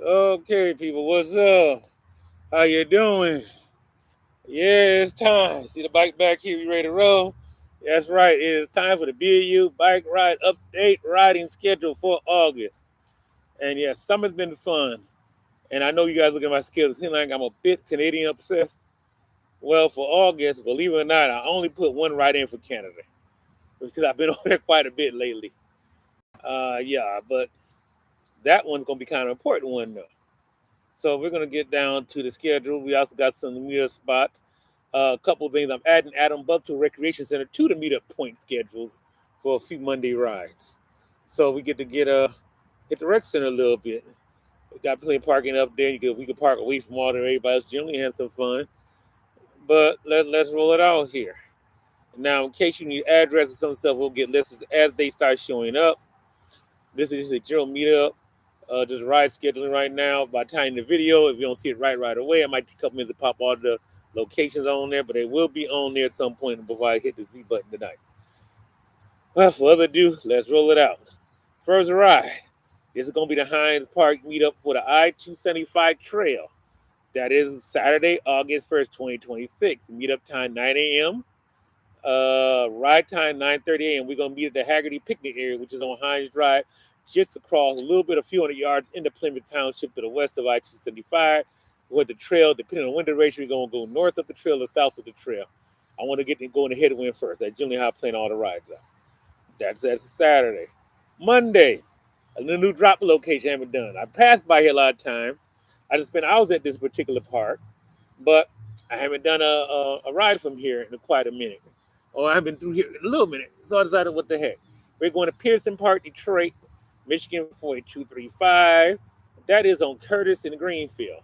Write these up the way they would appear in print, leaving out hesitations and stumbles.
Okay, people, what's up? How you doing? Yeah, it's time. See the bike back here? You ready to roll? That's right. It is time for the BU bike ride update riding schedule for August. And yes, summer's been fun. And I know you guys look at my schedule. It seems like I'm a bit Canadian obsessed. Well, for August, believe it or not, I only put one ride in for Canada because I've been on there quite a bit lately. Yeah, but that one's gonna be kind of an important one though. So we're gonna get down to the schedule. We also got some meetup spots. A couple of things. I'm adding Adam Buck Recreation Center to the meetup point schedules for a few Monday rides. So we get to hit the rec center a little bit. We got plenty of parking up there. We can park away from all the everybody else. Generally have some fun. But let's roll it out here. Now, in case you need address or some stuff, we'll get listed as they start showing up. This is just a general meetup. Just ride scheduling right now. By the time the video, if you don't see it right away, I might take a couple minutes to pop all the locations on there, but they will be on there at some point before I hit the Z button tonight. Well, for other ado, let's roll it out. First ride. This is going to be the Hines Park meetup for the I-275 Trail. That is Saturday, August 1st, 2026. Meetup time 9 a.m. Ride time 9:30 a.m. We're gonna meet at the Hagerty picnic area, which is on Hines Drive, just across a little bit, a few hundred yards into Plymouth Township to the west of I-275. Where the trail, depending on wind direction, we're gonna go north of the trail or south of the trail. I want to get to go in the headwind first. That's generally how I plan all the rides out. That's Saturday. Monday, a new drop location I haven't done. I passed by here a lot of times. I just spent hours at this particular park, but I haven't done a ride from here in quite a minute. Or I haven't been through here in a little minute. So I decided, what the heck? We're going to Peterson Park, Detroit, Michigan 48235. That is on Curtis and Greenfield.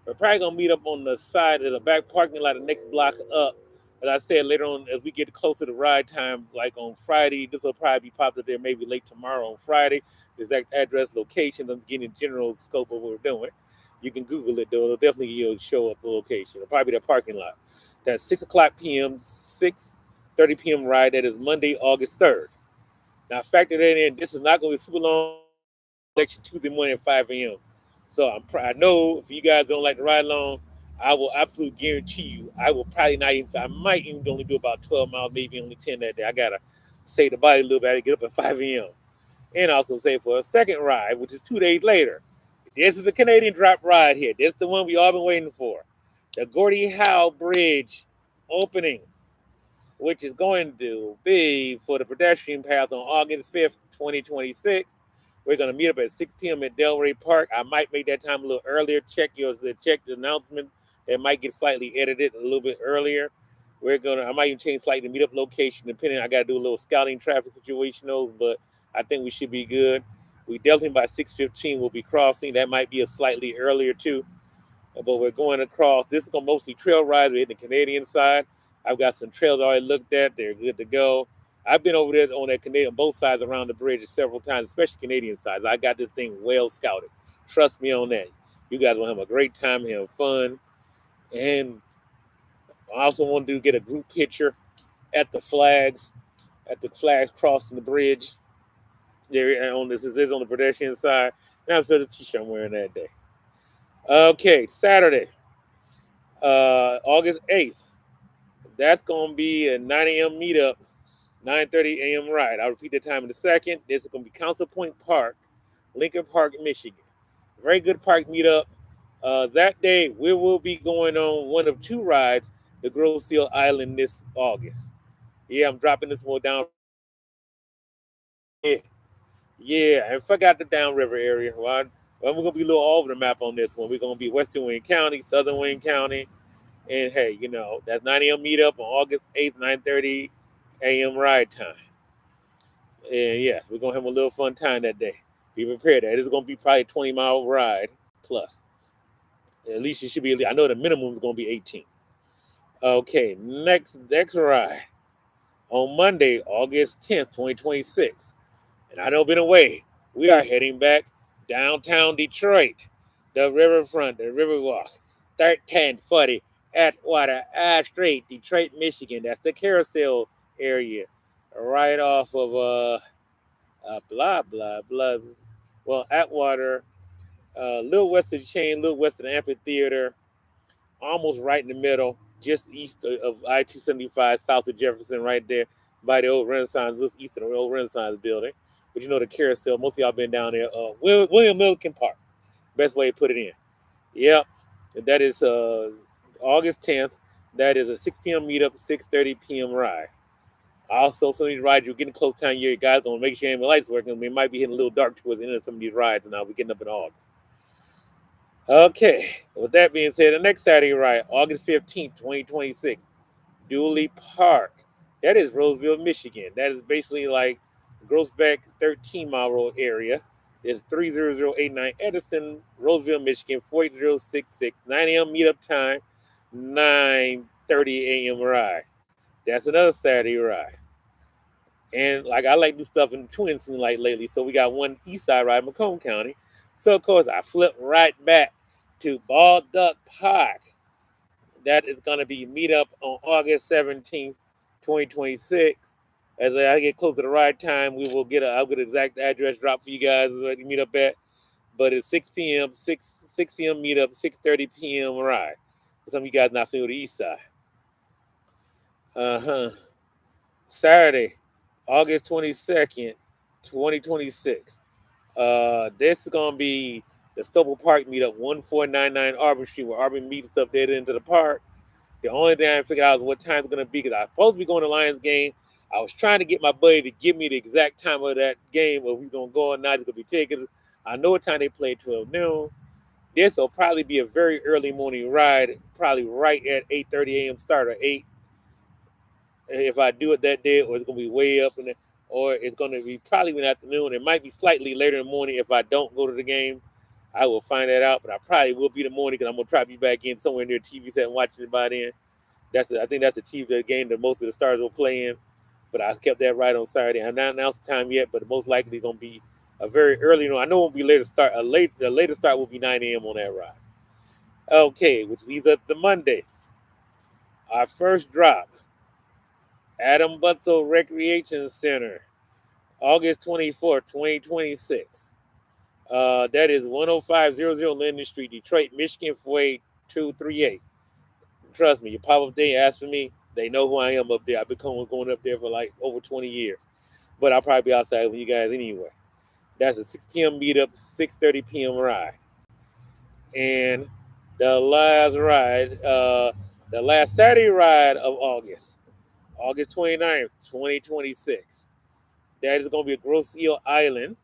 We're probably going to meet up on the side of the back parking lot, the next block up. As I said, later on, as we get closer to ride times, like on Friday, this will probably be popped up there maybe late tomorrow on Friday. Exact address, location, I'm getting general scope of what we're doing. You can Google it, though. It'll definitely show up the location. It'll probably be the parking lot. That's 6 o'clock p.m., 6:30 p.m. ride. That is Monday, August 3rd. Now, factor that in. This is not going to be super long. Election Tuesday morning at 5 a.m. So I know if you guys don't like to ride long, I will absolutely guarantee you I will probably not even, I might even only do about 12 miles, maybe only 10 that day. I got to save the body a little bit. I get up at 5 a.m. And also say for a second ride, which is 2 days later. This is the Canadian drop ride here. This is the one we all been waiting for. The Gordie Howe Bridge opening, which is going to be for the pedestrian path on August 5th, 2026. We're going to meet up at 6 p.m. at Delray Park. I might make that time a little earlier. Check the announcement. It might get slightly edited a little bit earlier. I might even change slightly the meetup location, depending. I got to do a little scouting traffic situational, but I think we should be good. We definitely by 6:15 will be crossing. That might be a slightly earlier too, but we're going across. This is going to mostly trail rides. We're in the Canadian side. I've got some trails already looked at. They're good to go. I've been over there on that Canadian, both sides around the bridge several times, especially Canadian sides. I got this thing well scouted. Trust me on that. You guys will have a great time, have fun, and I also want to get a group picture at the flags, crossing the bridge. There on this is on the pedestrian side. And that's the t-shirt I'm wearing that day. Okay, Saturday, August 8th. That's gonna be a 9 a.m. meetup, 9:30 a.m. ride. I'll repeat the time in a second. This is gonna be Council Point Park, Lincoln Park, Michigan. Very good park meetup. That day we will be going on one of two rides, the Groseville Island this August. Yeah, I'm dropping this one down. Yeah, yeah, I forgot the downriver area. Well, we're gonna be a little all over the map on this one. We're gonna be Western Wayne County, Southern Wayne County, and hey, that's 9 a.m. meetup on August 8th, 9:30 a.m. ride time. And yes, we're gonna have a little fun time that day. Be prepared. That is gonna be probably a 20-mile ride plus. At least it should be. I know the minimum is gonna be 18. Okay, next ride on Monday, August 10th, 2026. And I know been away. We are heading back downtown Detroit, the riverfront, the Riverwalk, 1340 Atwater Street, Detroit, Michigan. That's the carousel area, right off of blah blah blah. Well, Atwater. A little west of the chain, a little west of the amphitheater, almost right in the middle, just east of I-275, south of Jefferson, right there by the old Renaissance, just east of the old Renaissance building. But you know the carousel, most of y'all been down there. William Milliken Park, best way to put it in. Yep, that is August 10th. That is a 6 p.m. meetup, 6:30 p.m. ride. Also, some of these rides, you're getting close time, you guys gonna make sure your lights working. It might be hitting a little dark towards the end of some of these rides, and I'll be getting up in August. Okay, with that being said, the next Saturday ride, August 15th, 2026, Dooley Park. That is Roseville, Michigan. That is basically like Grossbeck 13-mile road area. It's 30089 Edison, Roseville, Michigan, 48066, 9 a.m. meetup time, 9:30 a.m. ride. That's another Saturday ride. And like I like to do stuff in between seem like lately. So we got one east side ride, Macomb County. So of course I flip right back to Balduck Park. That is gonna be meet up on August 17th, 2026. As I get closer to the ride time, I'll get an exact address drop for you guys as I meet up at. But it's 6 p.m. 6 p.m. meetup, 6:30 p.m. ride. For some of you guys not familiar with the east side. Uh-huh. Saturday, August 22nd, 2026. This is gonna be the Stopel Park meetup, 1499 Auburn Street, where Auburn meets up there into the park. The only thing I figured out was what time it's gonna be because I was supposed to be going to Lions game. I was trying to get my buddy to give me the exact time of that game, or he's gonna go or not. It's gonna be tickets. I know what time they play, 12 noon. This will probably be a very early morning ride, probably right at 8:30 a.m. start or 8. If I do it that day, or it's gonna be way up in the, or it's gonna be probably in the afternoon. It might be slightly later in the morning if I don't go to the game. I will find that out, but I probably will be the morning because I'm gonna try to be back in somewhere near TV set and watching it by then. I think that's the TV game that most of the stars will play in. But I kept that right on Saturday. I'm not announced the time yet, but most likely it's gonna be a very early. I know it won't be later start. The later start will be 9 a.m. on that ride. Okay, which leads us to Monday. Our first drop, Adam Butzel Recreation Center, August 24th, 2026. That is 10500 Linden Street, Detroit, Michigan, 48238. Trust me, you pop up there, ask for me. They know who I am up there. I've been going up there for like over 20 years. But I'll probably be outside with you guys anyway. That's a 6 p.m. meetup, 6:30 p.m. ride. And the last Saturday ride of August, August 29th, 2026. That is going to be a Grosse Ile Island.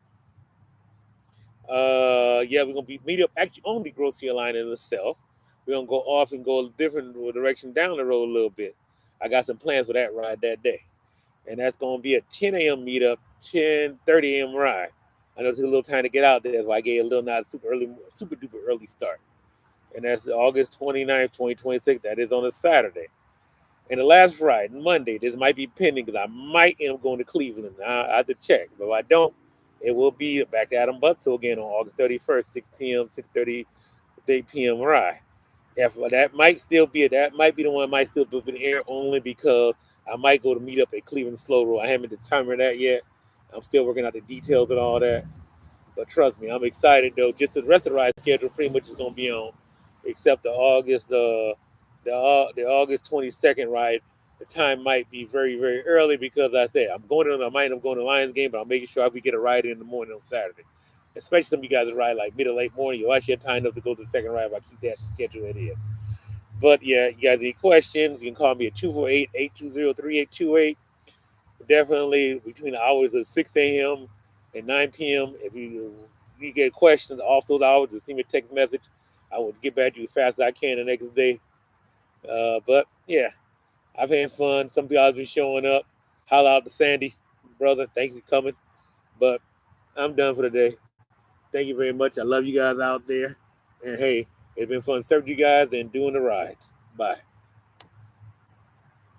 Yeah, we're gonna be meet up actually on the Grosse Ile Island itself. We're gonna go off and go a different direction down the road a little bit. I got some plans for that ride that day, and that's gonna be a 10 a.m. meetup, 10:30 a.m. ride. I know it's a little time to get out there, so I gave a little not super duper early start, and that's August 29th, 2026. That is on a Saturday. And the last ride, Monday, this might be pending because I might end up going to Cleveland. I have to check, but if I don't, it will be back to Adam Butzel again on August 31st, 6 p.m., 6:30 p.m. ride. If that might still be it, that might be the one that might still be in the air only because I might go to meet up at Cleveland Slow Roll. I haven't determined that yet. I'm still working out the details and all that. But trust me, I'm excited though. Just the rest of the ride schedule pretty much is gonna be on, except the August 22nd ride. The time might be very very early because I said I might end up going to Lions game, but I'm making sure we get a ride in the morning on Saturday. Especially some of you guys that ride like mid or late morning, you'll actually have time enough to go to the second ride if I keep that schedule it is. But yeah, you guys any questions, you can call me at 248-820-3828. Definitely between the hours of 6 a.m. and 9 p.m. If you get questions off those hours, just send me a text message. I will get back to you as fast as I can the next day. But yeah, I've had fun. Some people have been showing up. Holla out to Sandy, brother. Thank you for coming. But I'm done for the day. Thank you very much. I love you guys out there. And hey, it's been fun serving you guys and doing the rides. Bye.